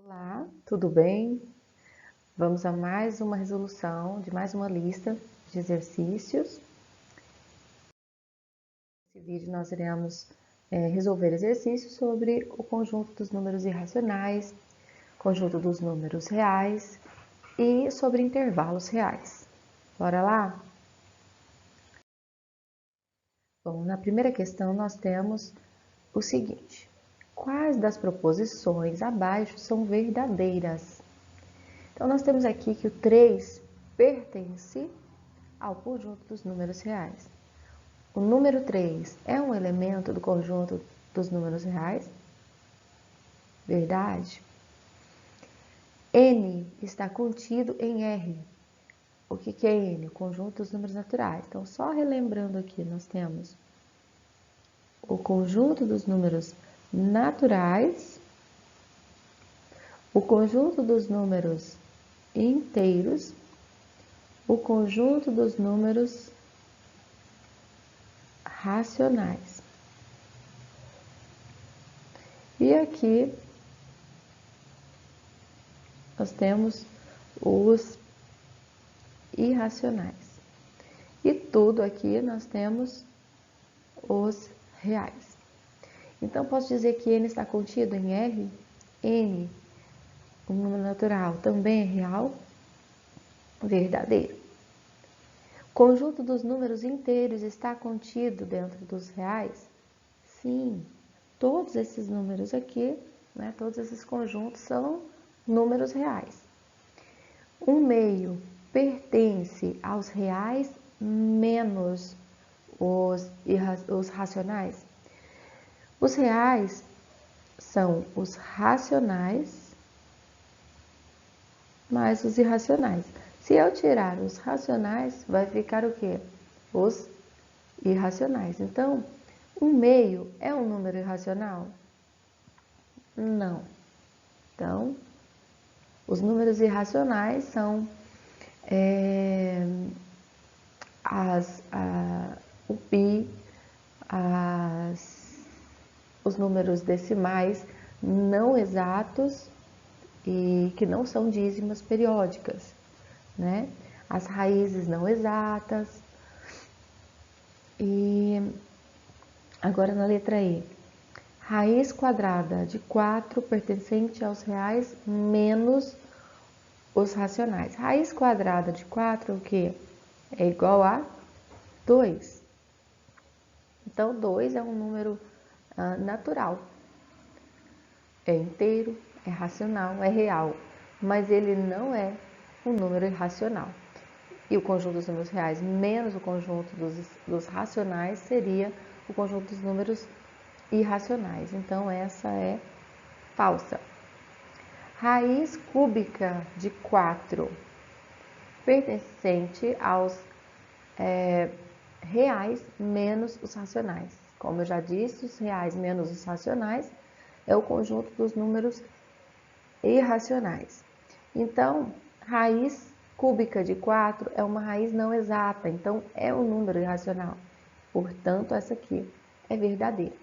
Olá, tudo bem? Vamos a mais uma resolução de mais uma lista de exercícios. Nesse vídeo nós iremos resolver exercícios sobre o conjunto dos números irracionais, conjunto dos números reais e sobre intervalos reais. Bora lá? Bom, na primeira questão nós temos o seguinte: quais das proposições abaixo são verdadeiras? Então, nós temos aqui que o 3 pertence ao conjunto dos números reais. O número 3 é um elemento do conjunto dos números reais? Verdade. N está contido em R. O que é N? O conjunto dos números naturais. Então, só relembrando aqui, nós temos o conjunto dos números naturais, o conjunto dos números inteiros, o conjunto dos números racionais. E aqui nós temos os irracionais. E tudo aqui nós temos os reais. Então, posso dizer que N está contido em R? N, um número natural, também é real? Verdadeiro. O conjunto dos números inteiros está contido dentro dos reais? Sim. Todos esses números aqui, todos esses conjuntos são números reais. Um meio pertence aos reais menos os racionais? Os reais são os racionais mais os irracionais. Se eu tirar os racionais, vai ficar o quê? Os irracionais. Então, um meio é um número irracional? Não. Então, os números irracionais são o pi, os números decimais não exatos e que não são dízimas periódicas, né? As raízes não exatas. E agora na letra E. Raiz quadrada de 4 pertencente aos reais menos os racionais. Raiz quadrada de 4 é o quê? É igual a 2. Então, 2 é um número natural. É inteiro, é racional, é real, mas ele não é um número irracional. E o conjunto dos números reais menos o conjunto dos racionais seria o conjunto dos números irracionais. Então, essa é falsa. Raiz cúbica de 4 pertencente aos reais menos os racionais. Como eu já disse, os reais menos os racionais é o conjunto dos números irracionais. Então, raiz cúbica de 4 é uma raiz não exata, então é um número irracional. Portanto, essa aqui é verdadeira.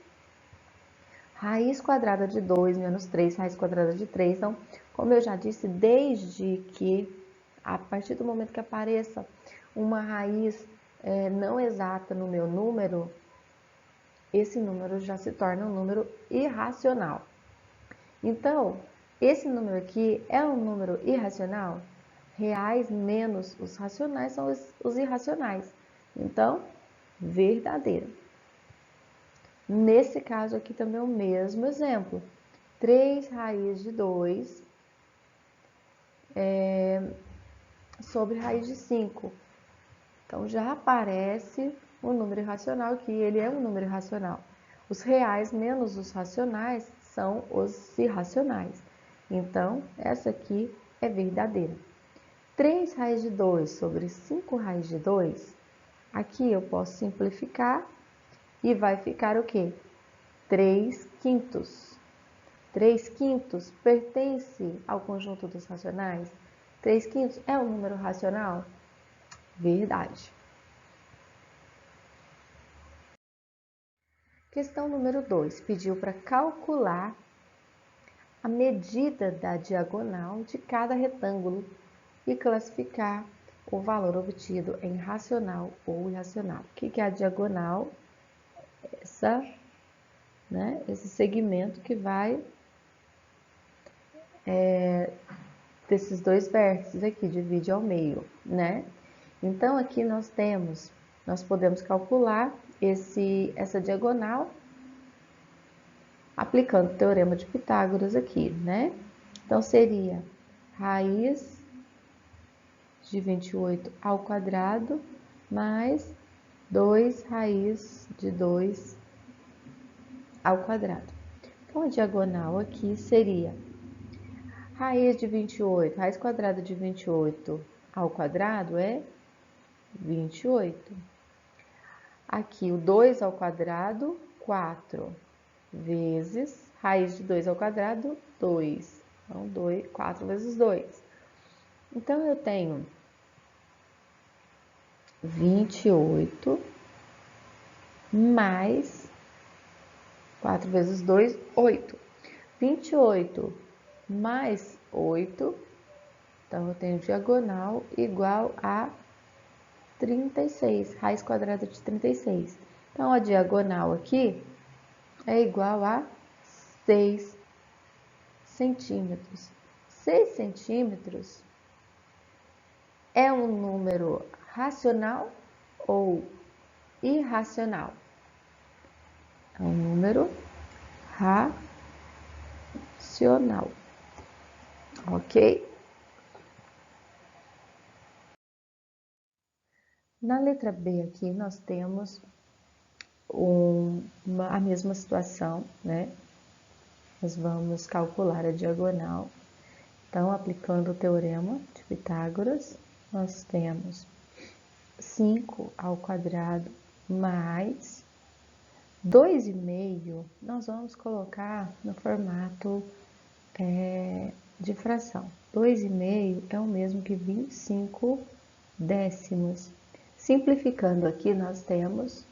Raiz quadrada de 2 menos 3, raiz quadrada de 3. Então, como eu já disse, desde que, a partir do momento que apareça uma raiz não exata no meu número, esse número já se torna um número irracional. Então, esse número aqui é um número irracional? Reais menos os racionais são os irracionais. Então, verdadeiro. Nesse caso aqui também é o mesmo exemplo. 3 raiz de 2 sobre raiz de 5. Então, já aparece um número irracional que ele é um número irracional. Os reais menos os racionais são os irracionais. Então, essa aqui é verdadeira. 3 raiz de 2 sobre 5 raiz de 2, aqui eu posso simplificar e vai ficar o quê? 3 quintos. 3 quintos pertence ao conjunto dos racionais? 3 quintos é um número racional? Verdade. Questão número 2. Pediu para calcular a medida da diagonal de cada retângulo e classificar o valor obtido em racional ou irracional. O que é a diagonal? Esse segmento que vai desses dois vértices aqui, divide ao meio, né? Então, aqui nós podemos calcular essa diagonal aplicando o teorema de Pitágoras aqui, né? Então, seria raiz de 28 ao quadrado mais 2 raiz de 2 ao quadrado. Então, a diagonal aqui seria raiz de 28, raiz quadrada de 28 ao quadrado é 28. Aqui, o 2 ao quadrado, 4, vezes raiz de 2 ao quadrado, 2. Então, 4 vezes 2. Então, eu tenho 28 mais 4 vezes 2, 8. 28 mais 8, então eu tenho diagonal igual a 36, raiz quadrada de 36. Então, a diagonal aqui é igual a 6 centímetros. 6 centímetros é um número racional ou irracional? É um número racional, ok? Na letra B aqui, nós temos a mesma situação, né? Nós vamos calcular a diagonal. Então, aplicando o teorema de Pitágoras, nós temos 5 ao quadrado mais 2,5, nós vamos colocar no formato de fração. 2,5 é o mesmo que 25 décimos. Simplificando aqui, nós temos,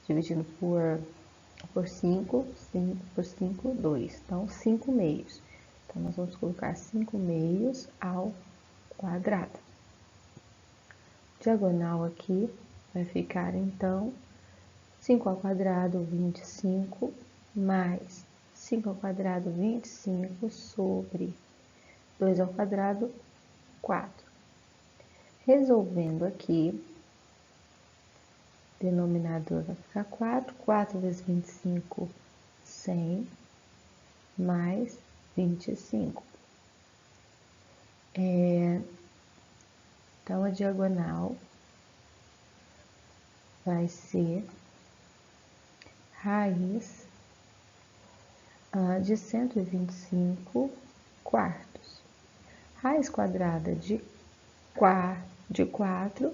dividindo por 5, 5 por 5, 2. Então, 5 meios. Então, nós vamos colocar 5 meios ao quadrado. Diagonal aqui vai ficar, então, 5 ao quadrado, 25, mais 5 ao quadrado, 25, sobre 2 ao quadrado, 4. Resolvendo aqui, denominador vai ficar 4, 4 vezes 25, 100, mais 25. Então, a diagonal vai ser raiz de 125 quartos. Raiz quadrada de 4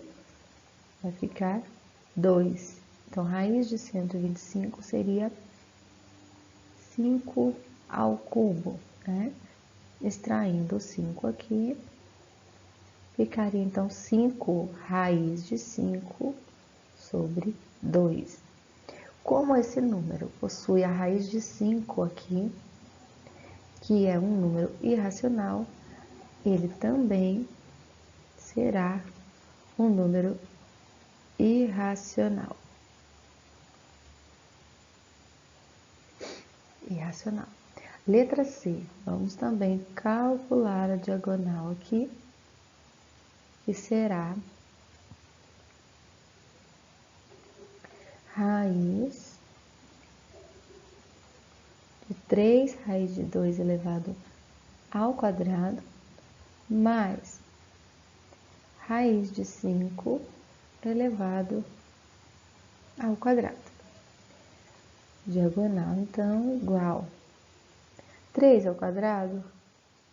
vai ficar 2. Então, raiz de 125 seria 5 ao cubo, né? Extraindo o 5 aqui, ficaria então 5 raiz de 5 sobre 2. Como esse número possui a raiz de 5 aqui, que é um número irracional, ele também será um número irracional. Letra C, vamos também calcular a diagonal aqui, que será raiz de 3 raiz de 2 elevado ao quadrado, mais raiz de 5 elevado ao quadrado. Diagonal, então, igual 3 ao quadrado,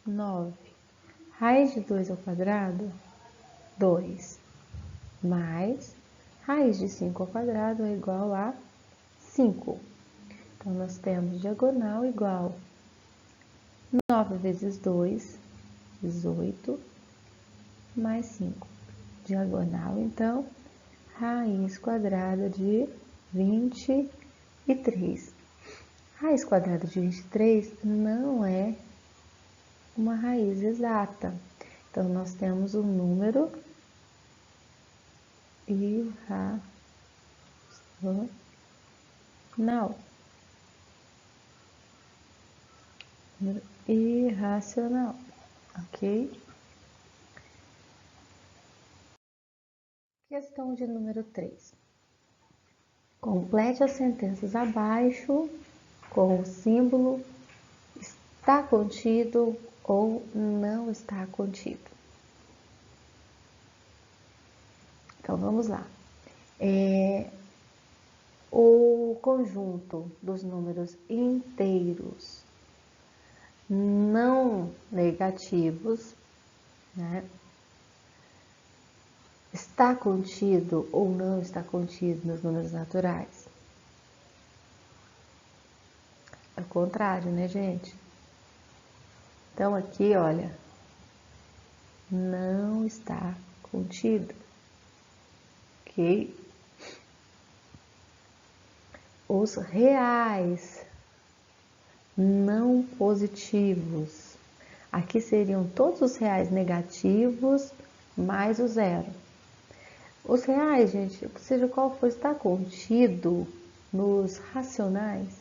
9. Raiz de 2 ao quadrado, 2. Mais raiz de 5 ao quadrado é igual a 5. Então, nós temos diagonal igual 9 vezes 2, 18, mais 5. Diagonal, então, raiz quadrada de 23. Raiz quadrada de 23 não é uma raiz exata. Então, nós temos o número irracional. Número irracional, ok? Questão de número 3. Complete as sentenças abaixo com o símbolo está contido ou não está contido. Então, vamos lá. O conjunto dos números inteiros não negativos, né? Está contido ou não está contido nos números naturais? É o contrário, né, gente? Então, aqui, olha, não está contido, ok? Os reais não positivos. Aqui seriam todos os reais negativos mais o zero. Os reais, gente, seja qual for, está contido nos racionais.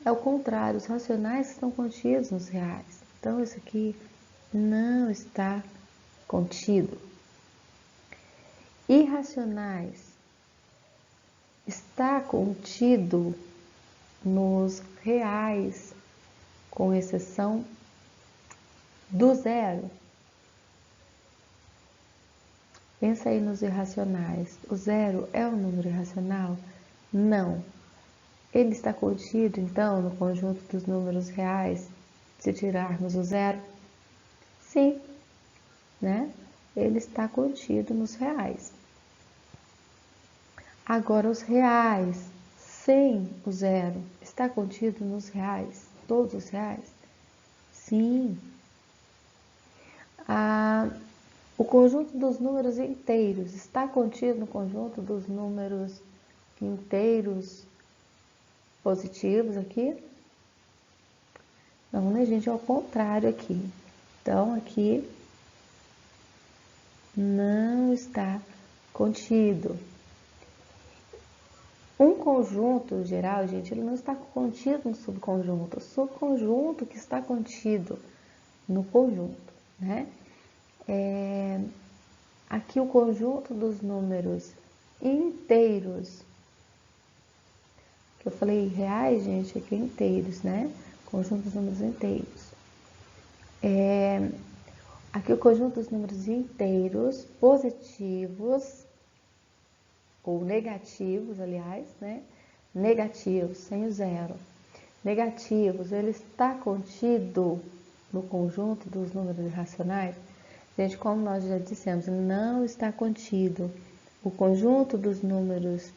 É o contrário, os racionais estão contidos nos reais. Então, isso aqui não está contido. Irracionais está contido nos reais, com exceção do zero. Pensa aí nos irracionais. O zero é um número irracional? Não. Ele está contido, então, no conjunto dos números reais, se tirarmos o zero? Sim, né? Ele está contido nos reais. Agora, os reais, sem o zero, está contido nos reais? Todos os reais? Sim. O conjunto dos números inteiros está contido no conjunto dos números inteiros positivos aqui? Não, né, gente? É o contrário aqui. Então, aqui não está contido. Um conjunto geral, gente, ele não está contido no subconjunto. O subconjunto que está contido no conjunto, né? Aqui o conjunto dos números inteiros, que eu falei reais, gente, aqui é inteiros, né? Conjunto dos números inteiros. Aqui o conjunto dos números inteiros positivos, ou negativos, aliás, né? Negativos, sem o zero. Negativos, ele está contido no conjunto dos números irracionais? Gente, como nós já dissemos, não está contido. O conjunto dos números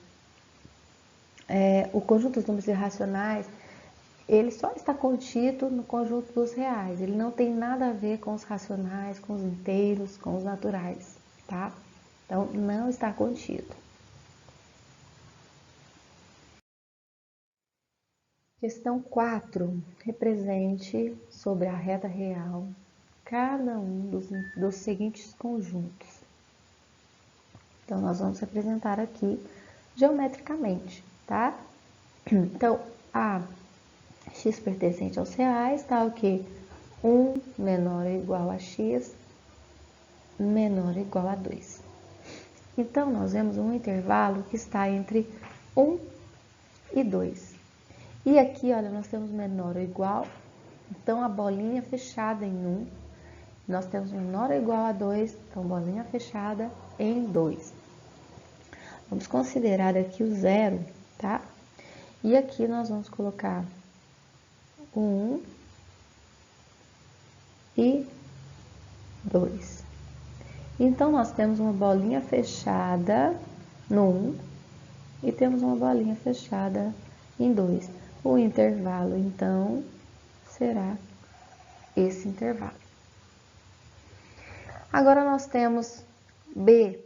irracionais, ele só está contido no conjunto dos reais. Ele não tem nada a ver com os racionais, com os inteiros, com os naturais, tá? Então, não está contido. Questão 4. Represente sobre a reta real cada um dos seguintes conjuntos. Então, nós vamos representar aqui geometricamente, tá? Então, a x pertencente aos reais está o quê? 1 menor ou igual a x menor ou igual a 2. Então, nós vemos um intervalo que está entre 1 e 2. E aqui, olha, nós temos menor ou igual, então a bolinha fechada em 1. Nós temos menor ou igual a 2, então bolinha fechada em 2. Vamos considerar aqui o zero, tá? E aqui nós vamos colocar 1 e 2. Então, nós temos uma bolinha fechada no 1 e temos uma bolinha fechada em 2. O intervalo, então, será esse intervalo. Agora, nós temos B,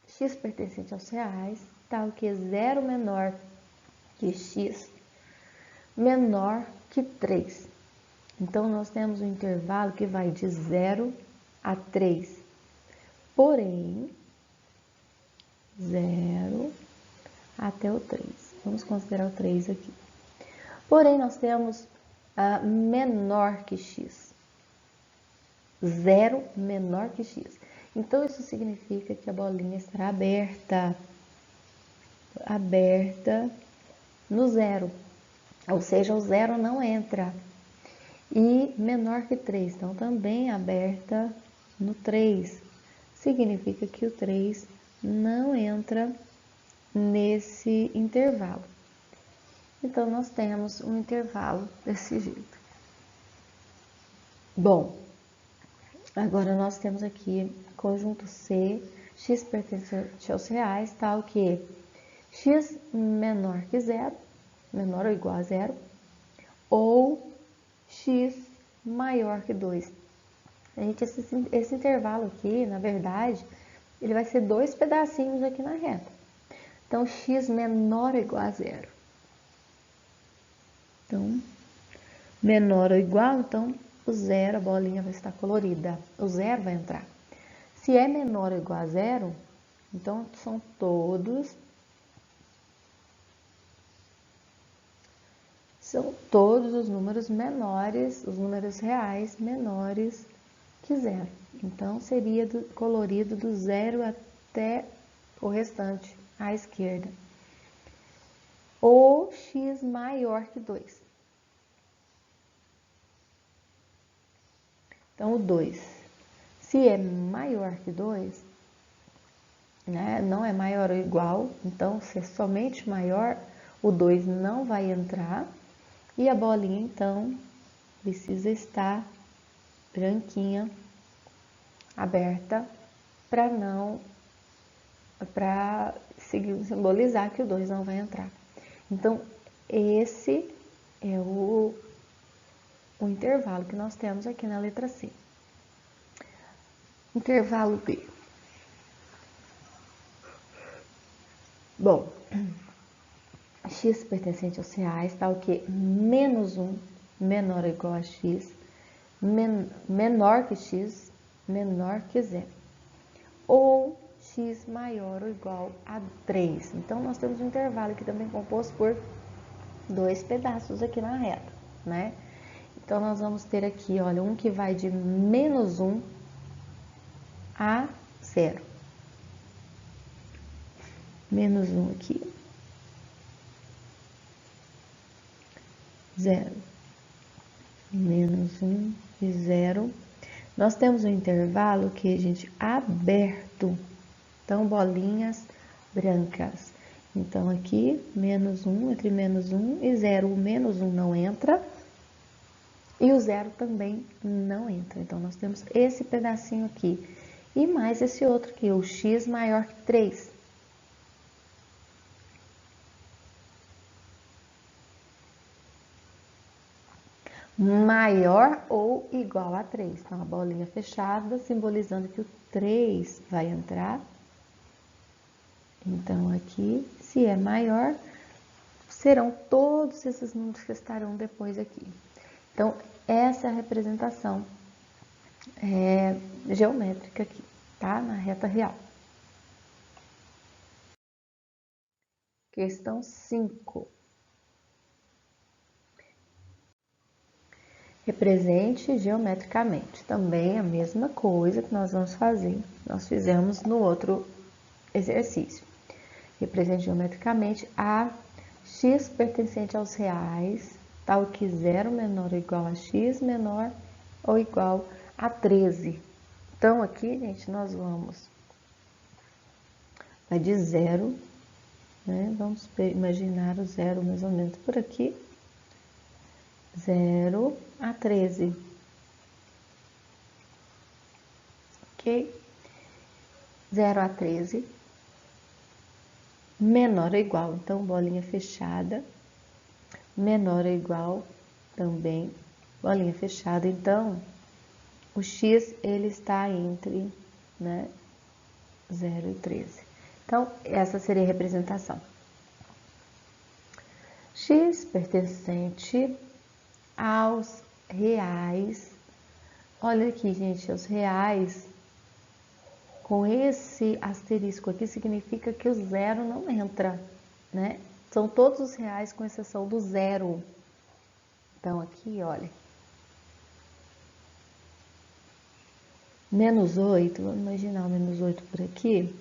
x pertencente aos reais, tal que 0 menor que x menor que 3. Então, nós temos um intervalo que vai de 0 a 3. Porém, 0 até o 3. Vamos considerar o 3 aqui. Porém, nós temos menor que x. 0 menor que x. Então, isso significa que a bolinha estará aberta no 0. Ou seja, o 0 não entra. E menor que 3, então também aberta no 3. Significa que o 3 não entra nesse intervalo. Então, nós temos um intervalo desse jeito. Bom, agora nós temos aqui conjunto C, x pertencente aos reais, tal que x menor que 0, menor ou igual a 0, ou x maior que 2. Gente, esse intervalo aqui, na verdade, ele vai ser dois pedacinhos aqui na reta. Então, x menor ou igual a 0. Então, menor ou igual, então o 0, a bolinha vai estar colorida. O 0 vai entrar. Se é menor ou igual a 0, então são todos os números menores, os números reais menores que 0. Então, seria colorido do 0 até o restante, à esquerda. Ou x maior que 2. Então, o 2. Se é maior que 2, né, não é maior ou igual, então, se é somente maior, o 2 não vai entrar. E a bolinha, então, precisa estar branquinha, aberta, para simbolizar que o 2 não vai entrar. Então, esse é o intervalo que nós temos aqui na letra C. Intervalo B. Bom, x pertencente aos reais, tal que menos 1 menor ou igual a x, menor que x, menor que 0. Ou x maior ou igual a 3. Então, nós temos um intervalo aqui também composto por dois pedaços aqui na reta, né? Então, nós vamos ter aqui, olha, um que vai de menos 1 a 0. Menos 1 aqui. 0. Menos 1 e 0. Nós temos um intervalo que, gente, aberto. Então, bolinhas brancas. Então, aqui, menos 1, entre menos 1 e 0. O menos 1 não entra. E o 0 também não entra. Então, nós temos esse pedacinho aqui. E mais esse outro aqui, o x maior que 3. Maior ou igual a 3. Então, a bolinha fechada, simbolizando que o 3 vai entrar. Então, aqui, se é maior, serão todos esses números que estarão depois aqui. Então, essa é a representação geométrica aqui, tá? Na reta real. Questão 5. Represente geometricamente. Também a mesma coisa que nós vamos fazer. Nós fizemos no outro exercício. Represente geometricamente a x pertencente aos reais, tal que 0 menor ou igual a x menor ou igual a 13. Então, aqui, gente, nós vai de 0, né? Vamos imaginar o 0 mais ou menos por aqui. 0 a 13. Ok? 0 a 13. Menor ou igual, então, bolinha fechada. Menor ou igual também, bolinha fechada. Então, o x, ele está entre, né, 0 e 13. Então, essa seria a representação. X pertencente aos reais. Olha aqui, gente, os reais, com esse asterisco aqui, significa que o zero não entra, né? São todos os reais com exceção do zero. Então, aqui, olha. Menos 8, vamos imaginar o menos 8 por aqui.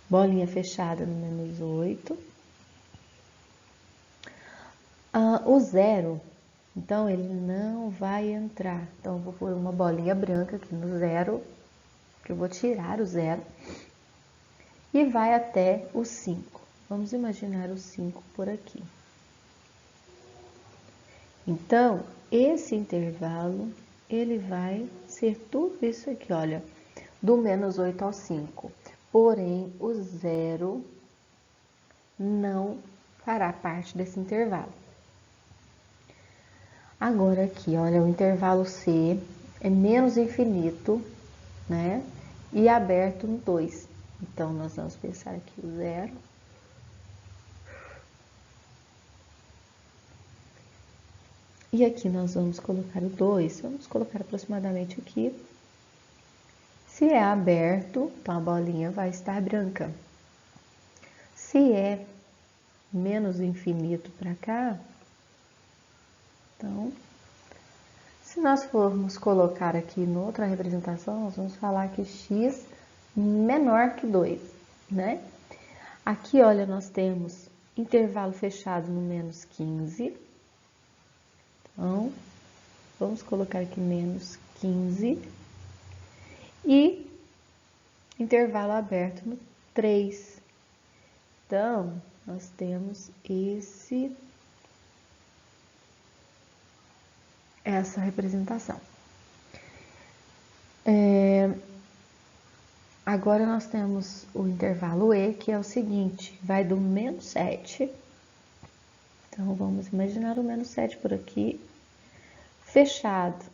Bolinha fechada no menos 8. O zero, então, ele não vai entrar. Então, eu vou pôr uma bolinha branca aqui no zero, que eu vou tirar o zero. E vai até o 5. Vamos imaginar o 5 por aqui. Então, esse intervalo, ele vai ser tudo isso aqui, olha, do menos 8 ao 5. Porém, o zero não fará parte desse intervalo. Agora aqui, olha, o intervalo C é menos infinito, né? E aberto no 2. Então, nós vamos pensar aqui o zero. E aqui nós vamos colocar o 2, vamos colocar aproximadamente aqui. Se é aberto, então a bolinha vai estar branca. Se é menos infinito para cá, então, se nós formos colocar aqui em outra representação, nós vamos falar que x menor que 2, né? Aqui, olha, nós temos intervalo fechado no menos 15. Então, vamos colocar aqui menos 15. E intervalo aberto no 3. Então, nós temos essa representação. Agora, nós temos o intervalo E, que é o seguinte, vai do menos 7. Então, vamos imaginar o menos 7 por aqui, fechado,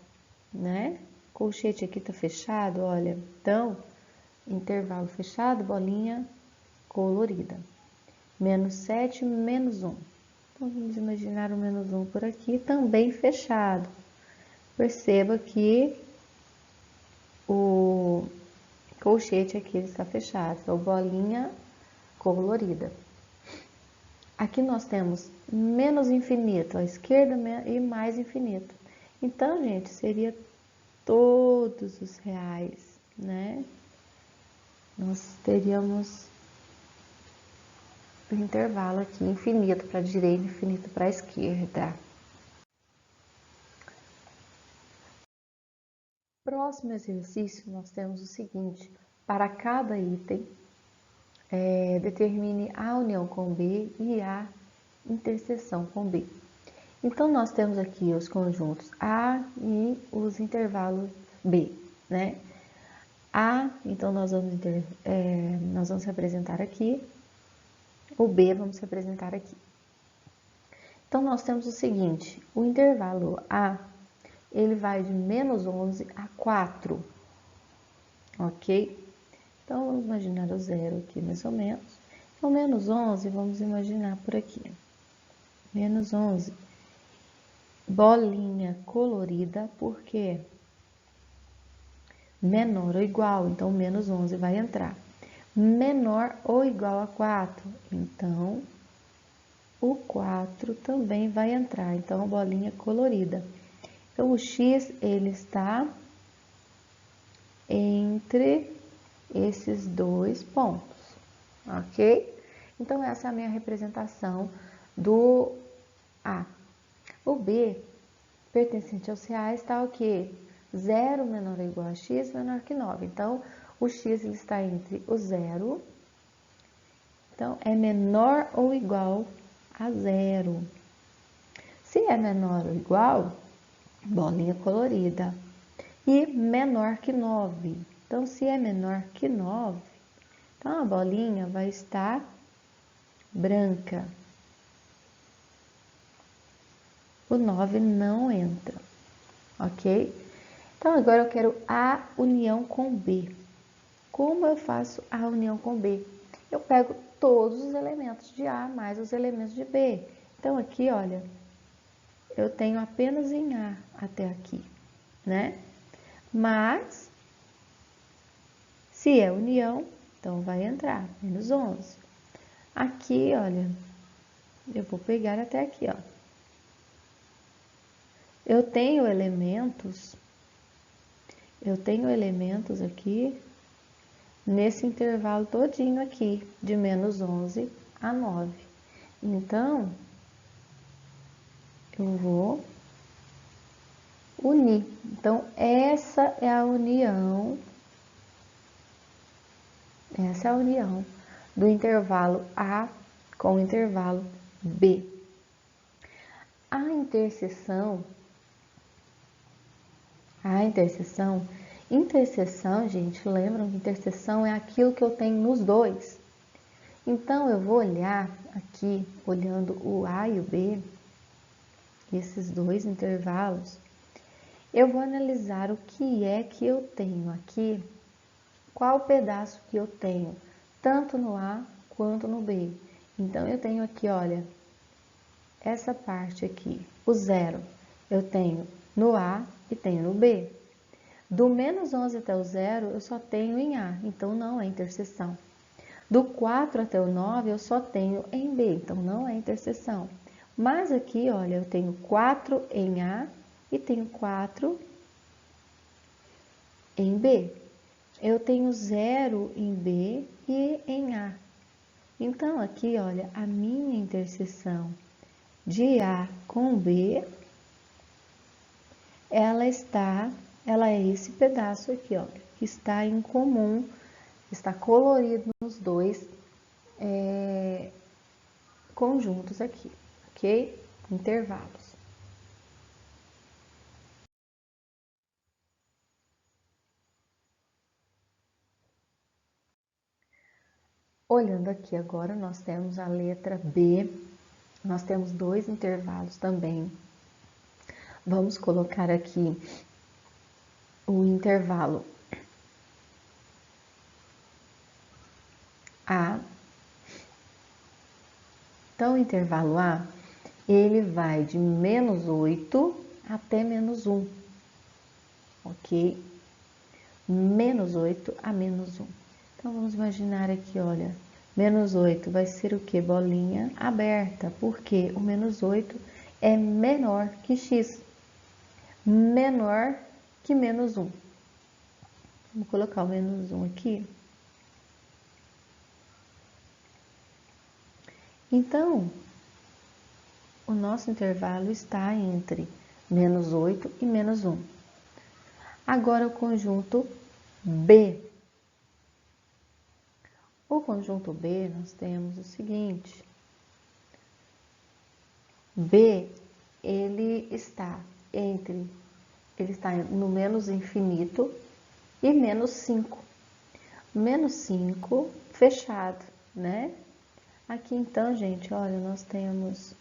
né? O colchete aqui tá fechado, olha. Então, intervalo fechado, bolinha colorida. Menos 7, menos 1. Então, vamos imaginar o menos 1 por aqui, também fechado. Perceba que o colchete aqui está fechado, então bolinha colorida. Aqui nós temos menos infinito à esquerda e mais infinito. Então, gente, seria todos os reais, né? Nós teríamos o intervalo aqui, infinito para a direita, infinito para a esquerda. Próximo exercício, nós temos o seguinte, para cada item, determine A união com B e A interseção com B. Então, nós temos aqui os conjuntos A e os intervalos B, né? A, então, nós vamos representar aqui, o B vamos representar aqui. Então, nós temos o seguinte, o intervalo A, ele vai de menos 11 a 4, ok? Então, vamos imaginar o zero aqui, mais ou menos. Então, menos 11, vamos imaginar por aqui. Menos 11, bolinha colorida, por quê? Menor ou igual, então, menos 11 vai entrar. Menor ou igual a 4, então, o 4 também vai entrar. Então, bolinha colorida. Então, o X, ele está entre esses dois pontos, ok? Então, essa é a minha representação do A. O B, pertencente aos reais, está o quê? 0 menor ou igual a x menor que 9. Então, o x ele está entre o 0, então, é menor ou igual a 0. Se é menor ou igual, bolinha colorida. E menor que 9. Então, se é menor que 9, então a bolinha vai estar branca. O 9 não entra, ok? Então, agora eu quero A união com B. Como eu faço A união com B? Eu pego todos os elementos de A mais os elementos de B. Então, aqui, olha, eu tenho apenas em A até aqui, né? Mas, se é união, então vai entrar menos 11. Aqui, olha, eu vou pegar até aqui, ó. Eu tenho elementos aqui nesse intervalo todinho aqui, de menos 11 a 9. Então, eu vou unir. Então, essa é a união do intervalo A com o intervalo B. A interseção, gente, lembram que interseção é aquilo que eu tenho nos dois. Então, eu vou olhar aqui, olhando o A e o B, esses dois intervalos, eu vou analisar o que é que eu tenho aqui, qual pedaço que eu tenho, tanto no A quanto no B. Então, eu tenho aqui, olha, essa parte aqui, o zero, eu tenho no A e tenho no B. Do menos 11 até o zero, eu só tenho em A, então não é interseção. Do 4 até o 9, eu só tenho em B, então não é interseção. Mas aqui, olha, eu tenho 4 em A e tenho 4 em B. Eu tenho 0 em B e em A. Então, aqui, olha, a minha interseção de A com B, ela é esse pedaço aqui, olha, que está em comum, está colorido nos dois conjuntos aqui, ok? Intervalos. Olhando aqui agora, nós temos a letra B, nós temos dois intervalos também. Vamos colocar aqui o intervalo A. Então, o intervalo A, ele vai de menos 8 até menos 1, ok? Menos 8 a menos 1. Então, vamos imaginar aqui, olha, menos 8 vai ser o que? Bolinha aberta, porque o menos 8 é menor que x, menor que menos 1. Vamos colocar o menos 1 aqui. Então, o nosso intervalo está entre menos 8 e menos 1. Agora, o conjunto B. O conjunto B, nós temos o seguinte. B, ele está no menos infinito e menos 5. Menos 5 fechado, né? Aqui então, gente, olha, nós temos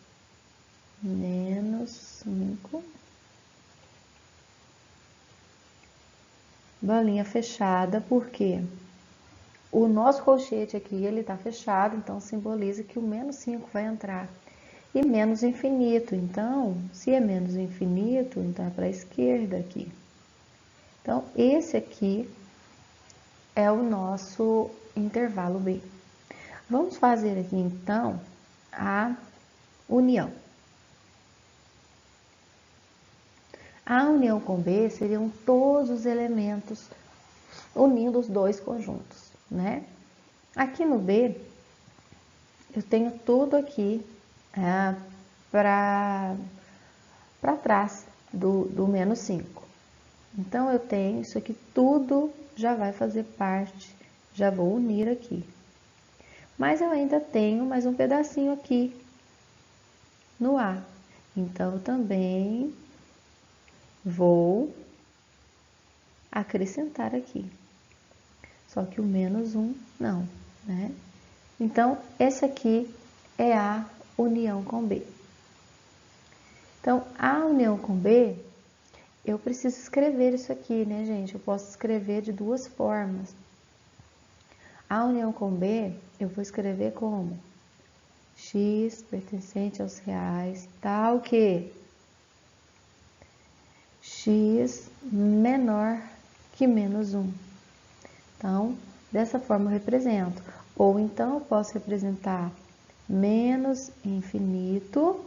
menos 5, bolinha fechada, porque o nosso colchete aqui, ele tá fechado, então simboliza que o menos 5 vai entrar. E menos infinito, então, se é menos infinito, então é para a esquerda aqui. Então, esse aqui é o nosso intervalo B. Vamos fazer aqui, então, a união. A união com B seriam todos os elementos unindo os dois conjuntos, né? Aqui no B, eu tenho tudo aqui para trás do menos 5. Então, eu tenho isso aqui, tudo já vai fazer parte, já vou unir aqui. Mas eu ainda tenho mais um pedacinho aqui no A. Então, eu também vou acrescentar aqui. Só que o menos 1 não, né? Então, esse aqui é a união com B. Então, a união com B, eu preciso escrever isso aqui, né, gente? Eu posso escrever de duas formas. A união com B, eu vou escrever como x pertencente aos reais, tal que x menor que menos 1. Então, dessa forma eu represento. Ou então eu posso representar menos infinito,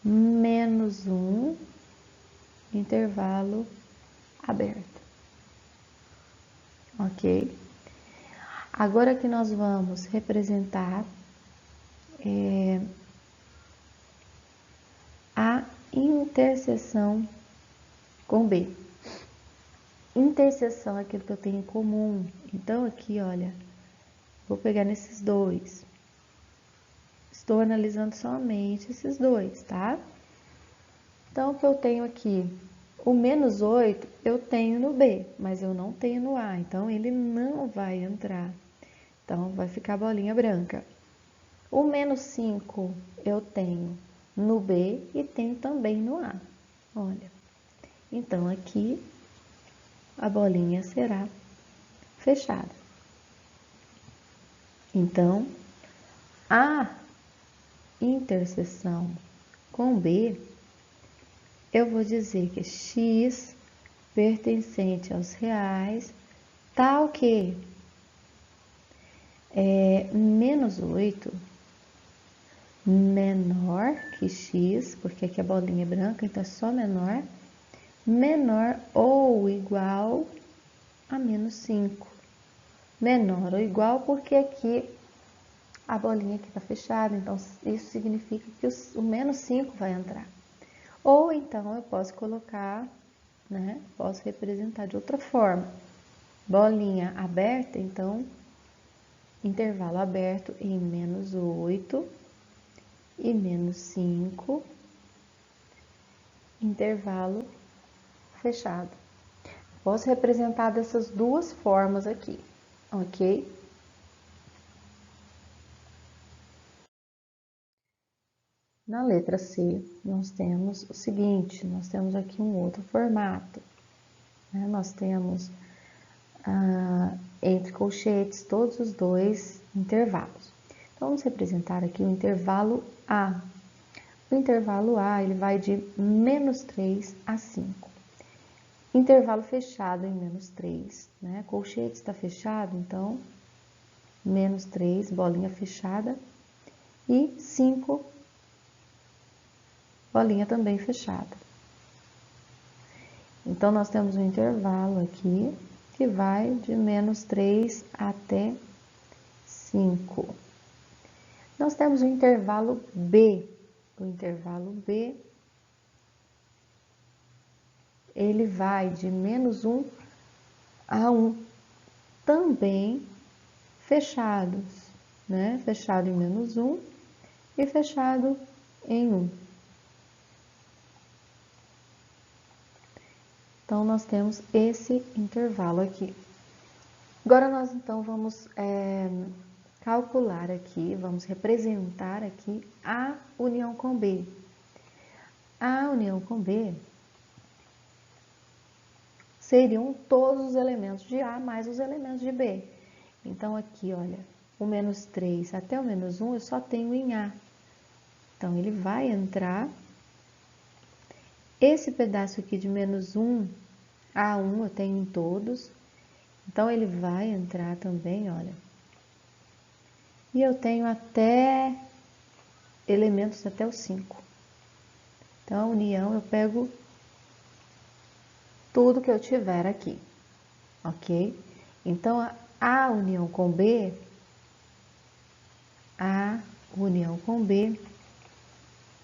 menos 1, intervalo aberto. Ok? Agora que nós vamos representar a interseção com B. Interseção é aquilo que eu tenho em comum. Então, aqui, olha, vou pegar nesses dois. Estou analisando somente esses dois, tá? Então, o que eu tenho aqui? O menos 8 eu tenho no B, mas eu não tenho no A. Então, ele não vai entrar. Então, vai ficar a bolinha branca. O menos 5 eu tenho no B e tenho também no A. Olha. Então, aqui a bolinha será fechada. Então, a interseção com B, eu vou dizer que x pertencente aos reais, tal que menos 8 menor que x, porque aqui a bolinha é branca, então é só menor ou igual a menos 5. Menor ou igual porque aqui a bolinha aqui está fechada, então isso significa que o menos 5 vai entrar. Ou então eu posso colocar, né, posso representar de outra forma. Bolinha aberta, então, intervalo aberto em menos 8 e menos 5, intervalo fechado. Posso representar dessas duas formas aqui, ok? Na letra C, nós temos o seguinte, nós temos aqui um outro formato. Né? Nós temos, entre colchetes, todos os dois intervalos. Então, vamos representar aqui o intervalo A. O intervalo A, ele vai de menos 3 a 5. Intervalo fechado em menos 3, né? Colchete está fechado, então, menos 3, bolinha fechada, e 5, bolinha também fechada. Então, nós temos um intervalo aqui, que vai de menos 3 até 5. Nós temos o intervalo B. O intervalo B, ele vai de menos 1 a 1, também fechados, né? Fechado em menos 1 e fechado em 1. Então, nós temos esse intervalo aqui. Agora, nós então vamos calcular aqui, vamos representar aqui a união com B. A união com B seriam todos os elementos de A mais os elementos de B. Então, aqui, olha, o menos 3 até o menos 1 eu só tenho em A. Então, ele vai entrar. Esse pedaço aqui de menos 1 a 1 eu tenho em todos. Então, ele vai entrar também, olha. E eu tenho até elementos até o 5. Então, a união eu pego tudo que eu tiver aqui, ok? Então, a união com B,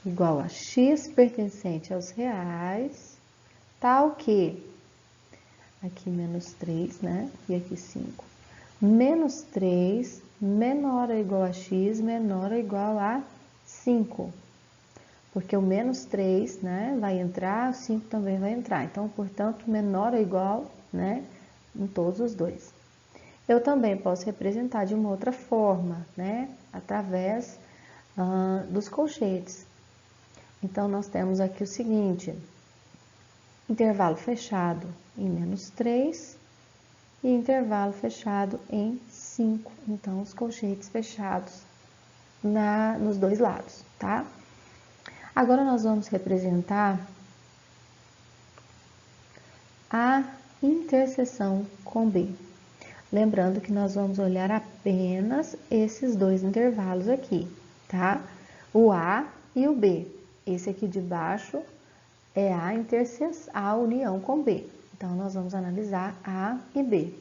igual a x pertencente aos reais, tal que, aqui menos 3, né? E aqui 5. Menos 3 menor ou igual a x, menor ou igual a 5. Porque o menos 3, né, vai entrar, o 5 também vai entrar. Então, portanto, menor ou igual, né, em todos os dois. Eu também posso representar de uma outra forma, né, através dos colchetes. Então, nós temos aqui o seguinte, intervalo fechado em menos 3, e intervalo fechado em 5. Então, os colchetes fechados nos dois lados, tá? Agora, nós vamos representar a interseção com B. Lembrando que nós vamos olhar apenas esses dois intervalos aqui, tá? O A e o B. Esse aqui de baixo é a união com B. Então, nós vamos analisar A e B.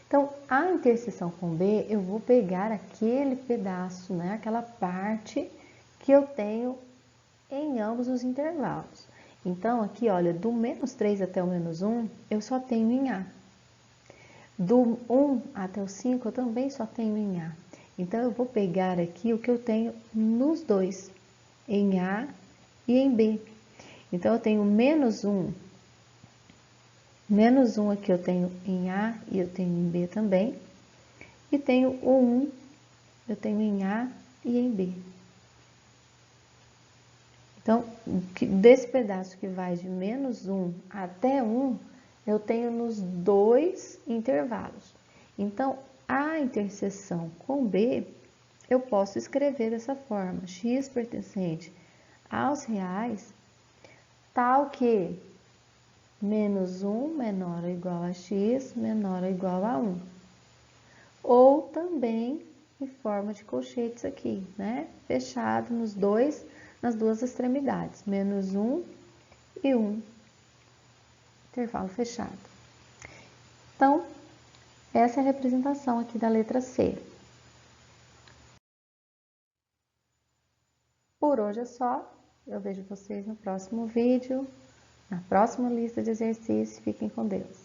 Então, a interseção com B, eu vou pegar aquele pedaço, né? Aquela parte que eu tenho em ambos os intervalos. Então, aqui, olha, do menos 3 até o menos 1, eu só tenho em A. Do 1 até o 5, eu também só tenho em A. Então, eu vou pegar aqui o que eu tenho nos dois, em A e em B. Então, eu tenho menos 1 aqui eu tenho em A e eu tenho em B também. E tenho o 1, eu tenho em A e em B. Então, desse pedaço que vai de menos 1 até 1, eu tenho nos dois intervalos. Então, a interseção com B, eu posso escrever dessa forma: x pertencente aos reais, tal que menos 1 menor ou igual a x menor ou igual a 1. Ou também em forma de colchetes aqui, né? Fechado nas duas extremidades, menos 1 e 1, intervalo fechado. Então, essa é a representação aqui da letra C. Por hoje é só. Eu vejo vocês no próximo vídeo, na próxima lista de exercícios. Fiquem com Deus.